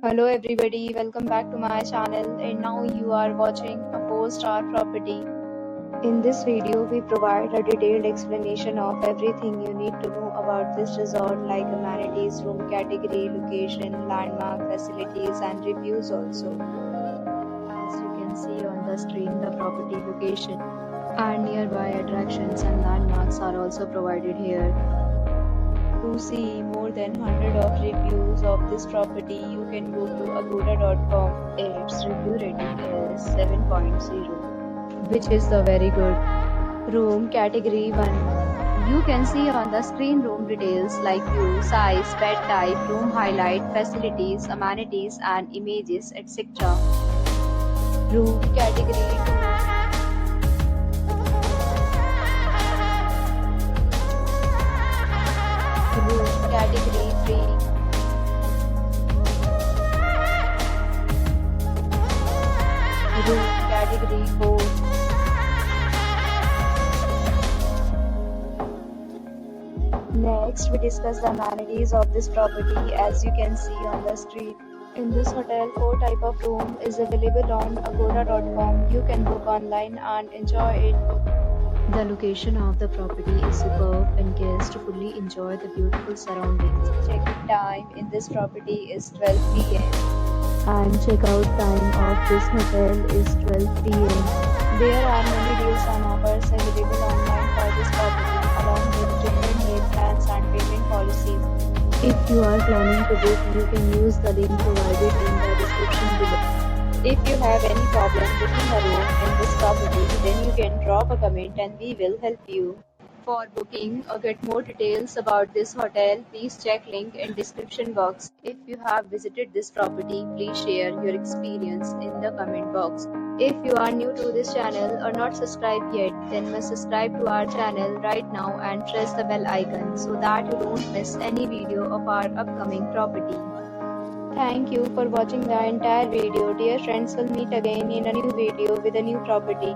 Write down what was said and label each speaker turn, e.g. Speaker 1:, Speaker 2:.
Speaker 1: Hello everybody, welcome back to my channel and now you are watching a 4-star property. In this video, we provide a detailed explanation of everything you need to know about this resort like amenities, room category, location, landmark, facilities and reviews also. As you can see on the screen, the property location and nearby attractions and landmarks are also provided here. To see more than 100 of reviews of this property, you can go to agoda.com. Its review rating is 7.0, which is the very good. Room category 1. You can see on the screen room details like view, size, bed type, room highlight, facilities, amenities and images, etc. Room category 2. Room category 3. Room category 4. Next, we discuss the amenities of this property. As you can see on the screen, in this hotel, 4 type of room is available on agoda.com. You can book online and enjoy it. The location of the property is superb and guests fully enjoy the beautiful surroundings. Check-in time in this property is 12 p.m. and check-out time of this hotel is 12 p.m. There are many deals and offers available online for this property along with different meal plans and payment policies. If you are planning to book, you can use the link provided in the description below. If you have any problem booking a room in this property, then you can drop a comment and we will help you. For booking or get more details about this hotel, please check link in description box. If you have visited this property, please share your experience in the comment box. If you are new to this channel or not subscribed yet, then must subscribe to our channel right now and press the bell icon so that you don't miss any video of our upcoming property. Thank you for watching the entire video. Dear friends, we'll meet again in a new video with a new property.